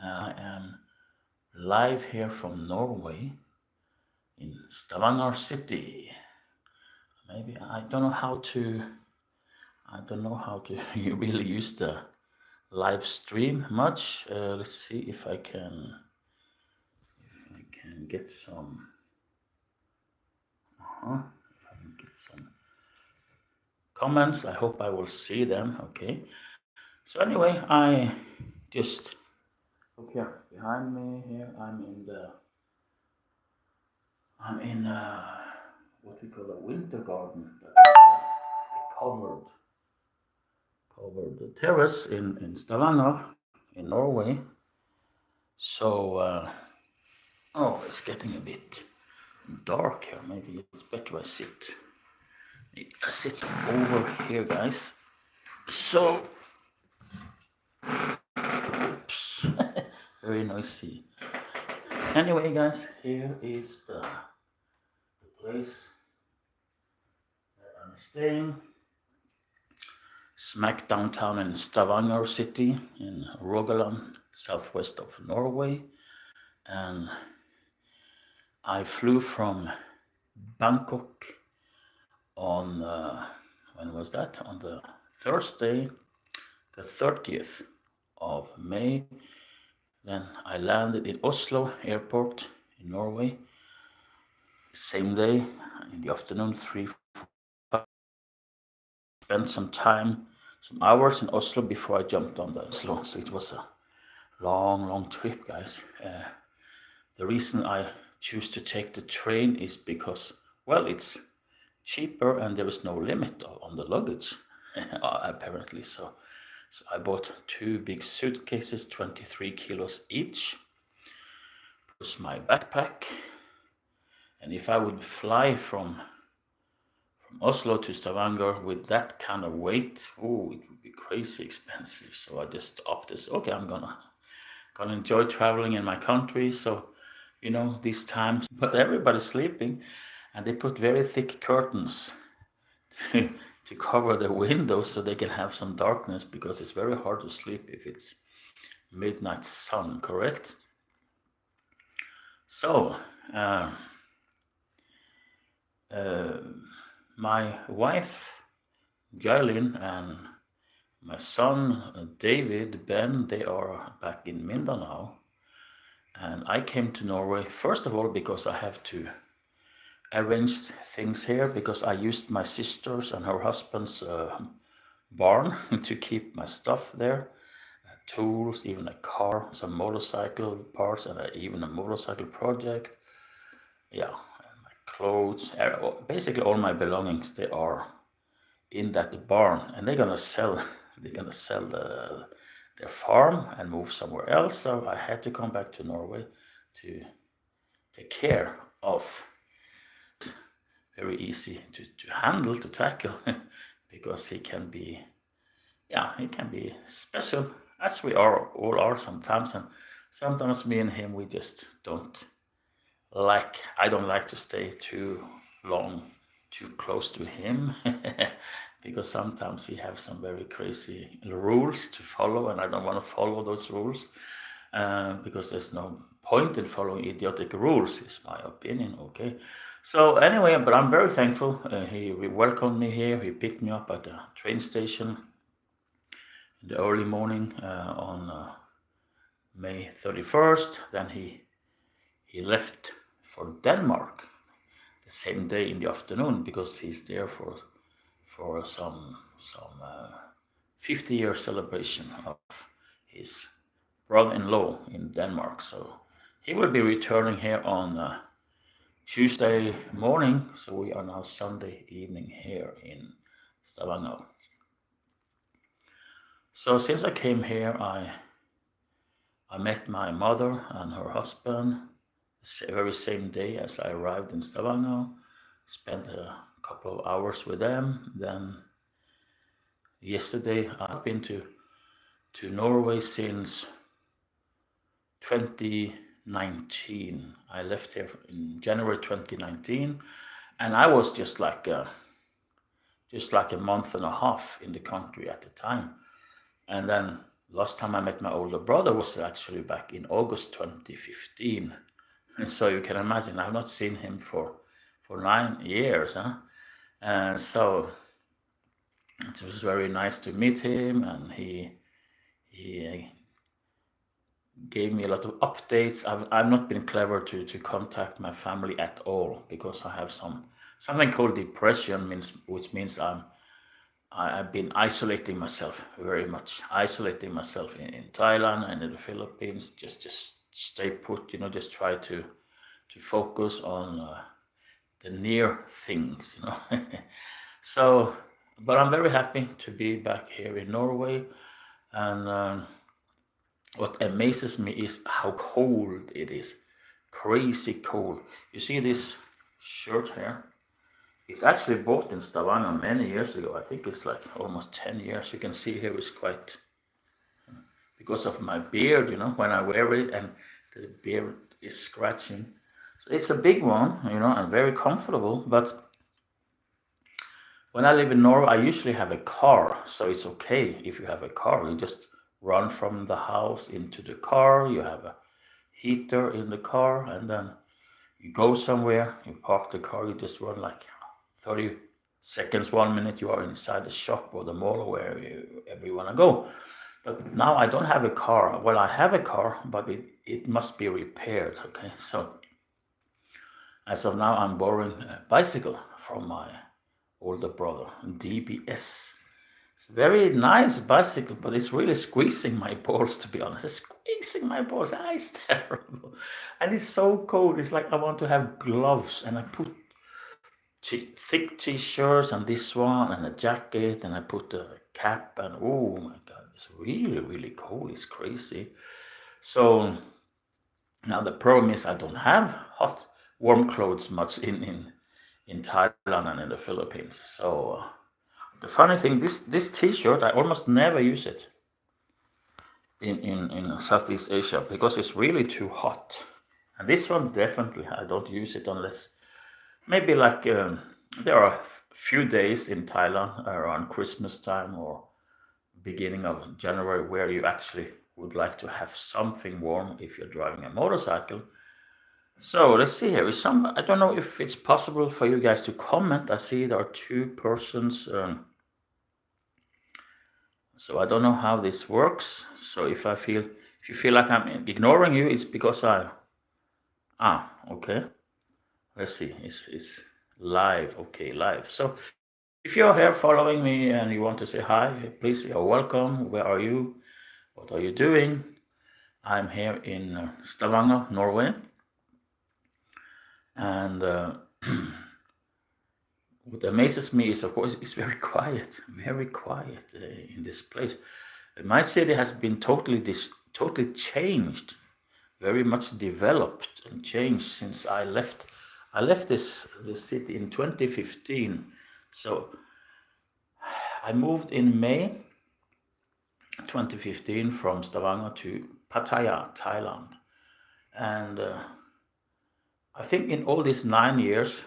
I am live here from Norway in Stavanger city. Maybe I don't know how to. I don't know how to you really use the live stream much. Let's see if I can get some. If I can get some comments. I hope I will see them. Okay. So anyway, I just look here behind me. Here I'm in what we call a winter garden. That is covered covered terrace in Stavanger in Norway. So oh, it's getting a bit dark here. Maybe it's better I sit over here, guys. So oops, very noisy. Anyway, guys, here is the place where I'm staying. Smack downtown in Stavanger city in Rogaland, southwest of Norway. And I flew from Bangkok on, when was that? On the Thursday, the 30th of May. Then I landed in Oslo airport in Norway. Same day in the afternoon, 3, 4, spent some time, some hours in Oslo before I jumped on the Oslo. So it was a long trip, guys. The reason I choose to take the train is because, well, it's cheaper and there is no limit on the luggage, apparently. So I bought 2 big suitcases, 23 kilos each, plus my backpack. And if I would fly from Oslo to Stavanger with that kind of weight, oh, it would be crazy expensive. So I just opted, okay, I'm gonna enjoy traveling in my country. So, these times, but everybody's sleeping, and they put very thick curtains to, to cover the windows so they can have some darkness, because it's very hard to sleep if it's midnight sun, correct? So, uh, uh, my wife, Jailin, and my son, David, Ben, they are back in Mindanao. And I came to Norway, first of all, because I have to arrange things here, because I used my sister's and her husband's barn to keep my stuff there. Tools, even a car, some motorcycle parts, and even a motorcycle project. Yeah, and my clothes, basically all my belongings, they are in that barn, and they're gonna sell. They're gonna sell their farm and move somewhere else. So I had to come back to Norway to take care of. Very easy to handle, to tackle, because he can be, yeah, he can be special, as we all are sometimes. And sometimes me and him, we just don't I don't like to stay too long, too close to him, because sometimes he has some very crazy rules to follow, and I don't want to follow those rules, because there's no point in following idiotic rules, is my opinion. Okay. So anyway, but I'm very thankful. He welcomed me here. He picked me up at the train station in the early morning on May 31st. Then he left for Denmark the same day in the afternoon, because he's there for some 50-year celebration of his brother-in-law in Denmark. So he will be returning here on Tuesday morning. So we are now Sunday evening here in Stavanger. So since I came here, I met my mother and her husband the very same day as I arrived in Stavanger. Spent a couple of hours with them. Then yesterday, I've been to Norway since 2019. I left here in January 2019, and I was just like a month and a half in the country at the time. And then Last time I met my older brother was actually back in August 2015. And so you can imagine, I've not seen him for 9 years. Huh? And so it was very nice to meet him, and he gave me a lot of updates. I've not been clever to contact my family at all because I have something called depression, which means I've been isolating myself very much, isolating myself in Thailand and in the Philippines. Just stay put, just try to focus on the near things, So, but I'm very happy to be back here in Norway, and what amazes me is how cold it is, crazy cold. You see this shirt here? It's actually bought in Stavanger many years ago. I think it's like almost 10 years. You can see here it's quite, because of my beard, when I wear it and the beard is scratching. So it's a big one, and very comfortable. But when I live in Norway, I usually have a car. So it's okay if you have a car. You just run from the house into the car. You have a heater in the car, and then you go somewhere, you park the car, you just run like 30 seconds, 1 minute, you are inside the shop or the mall or wherever you want to go. But now I don't have a car. Well, I have a car, but it must be repaired. Okay, so as of now, I'm borrowing a bicycle from my older brother, DBS. It's a very nice bicycle, but it's really squeezing my balls, to be honest. It's squeezing my balls. It's terrible. And it's so cold. It's like I want to have gloves, and I put thick t-shirts and this one and a jacket, and I put a cap, and oh my God, it's really, really cold. It's crazy. So now the problem is I don't have warm clothes much in Thailand and in the Philippines. So the funny thing, this t-shirt, I almost never use it in Southeast Asia because it's really too hot. And this one, definitely, I don't use it unless maybe like there are a few days in Thailand around Christmas time or beginning of January where you actually would like to have something warm if you're driving a motorcycle. So let's see here. I don't know if it's possible for you guys to comment. I see there are two persons. So I don't know how this works. So if you feel like I'm ignoring you, it's because okay. Let's see. It's live. Okay, live. So if you're here following me and you want to say hi, please, you're welcome. Where are you? What are you doing? I'm here in Stavanger, Norway. And what amazes me is, of course, it's very quiet in this place. My city has been totally changed, very much developed and changed since I left. I left this city in 2015. So I moved in May 2015 from Stavanger to Pattaya, Thailand. And I think in all these 9 years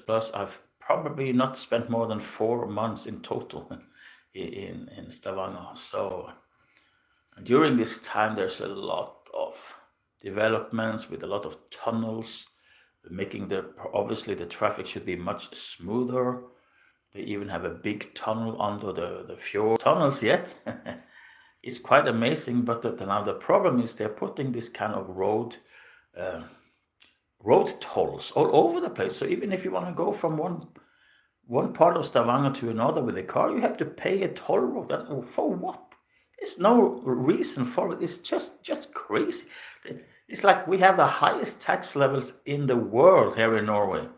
plus, I've probably not spent more than 4 months in total in Stavanger. So during this time, there's a lot of developments with a lot of tunnels, making obviously the traffic should be much smoother. They even have a big tunnel under the fjord. Tunnels yet. It's quite amazing, but now the problem is they're putting this kind of road tolls all over the place. So even if you want to go from one part of Stavanger to another with a car, you have to pay a toll road. And for what? There's no reason for it. It's just crazy. It's like we have the highest tax levels in the world here in Norway.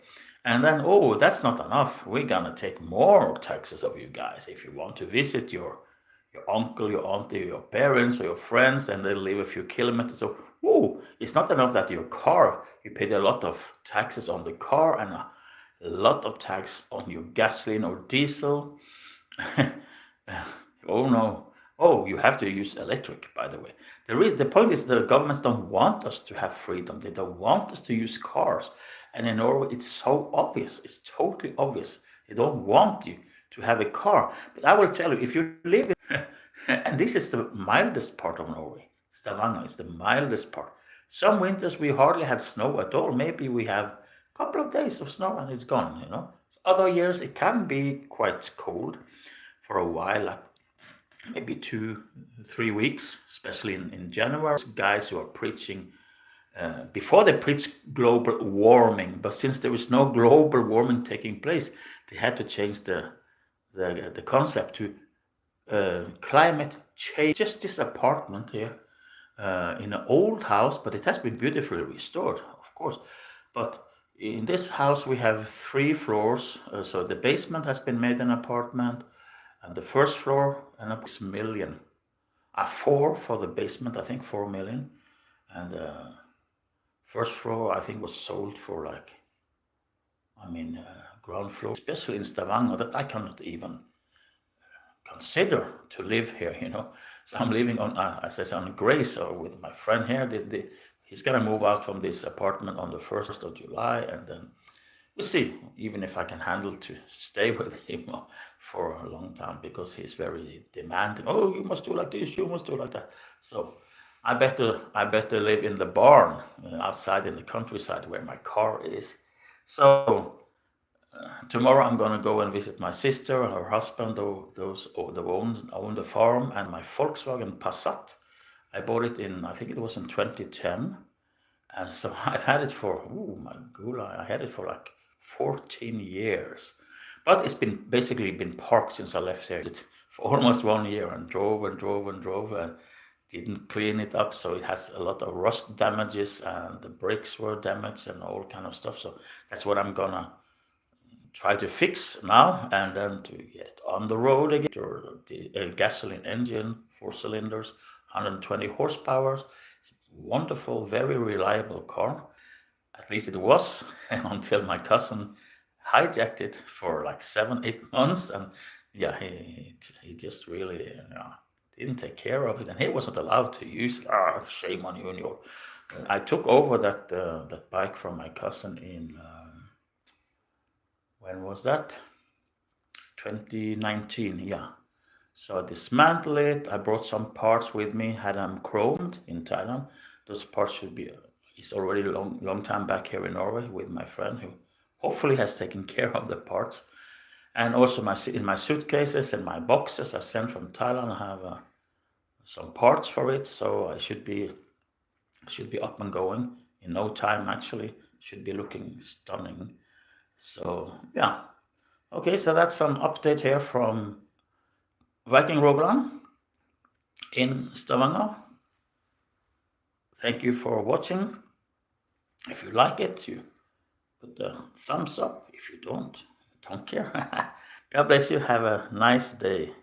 And then, that's not enough. We're gonna take more taxes of you guys if you want to visit your uncle, your auntie, your parents, or your friends, and they live a few kilometers. So, it's not enough that your car, you paid a lot of taxes on the car and a lot of tax on your gasoline or diesel. Oh no. Oh, you have to use electric, by the way. The point is the governments don't want us to have freedom. They don't want us to use cars. And in Norway, it's so obvious. It's totally obvious. They don't want you to have a car. But I will tell you, if you live in And this is the mildest part of Norway. Stavanger is the mildest part. Some winters we hardly had snow at all. Maybe we have a couple of days of snow and it's gone, you know. Other years it can be quite cold for a while, like maybe 2, 3 weeks, especially in January. Guys who are preaching, before they preach global warming, but since there is no global warming taking place, they had to change the concept to climate change. Just this apartment here in an old house, but it has been beautifully restored, of course. But in this house, we have 3 floors. So the basement has been made an apartment, and the first floor, and a 6 million. 4 for the basement, I think 4 million. And first floor, I think, was sold for like, ground floor, especially in Stavanger, that I cannot even consider to live here, you know. So I'm living on, as I said, on grace or with my friend here. He's gonna move out from this apartment on the 1st of July, and then we'll see, even if I can handle to stay with him for a long time, because he's very demanding. Oh, you must do like this, you must do like that. So I better live in the barn outside in the countryside where my car is. So tomorrow I'm gonna go and visit my sister and her husband, those own the farm, and my Volkswagen Passat. I bought it in, I think it was in 2010, and so I've had it for, oh my gula, I had it for like 14 years. But it's been basically been parked since I left here for almost 1 year, and drove and drove and drove and didn't clean it up. So it has a lot of rust damages, and the brakes were damaged and all kind of stuff. So that's what I'm gonna try to fix now, and then to get on the road again. Or the gasoline engine, 4 cylinders, 120 horsepower. It's a wonderful, very reliable car. At least it was until my cousin hijacked it for like 7, 8 months, and yeah, he just really didn't take care of it, and he wasn't allowed to use it. Ah, shame on you and your. I took over that bike from my cousin in when was that? 2019, yeah. So I dismantled it. I brought some parts with me, had them chromed in Thailand. Those parts should be, it's already long time back here in Norway with my friend who hopefully has taken care of the parts. And also in my suitcases and my boxes I sent from Thailand, I have some parts for it. So I should be up and going in no time, actually. Should be looking stunning. So yeah. Okay, so that's some update here from Viking Rogaland in Stavanger. Thank you for watching. If you like it, you put a thumbs up. If you don't care. God bless you. Have a nice day.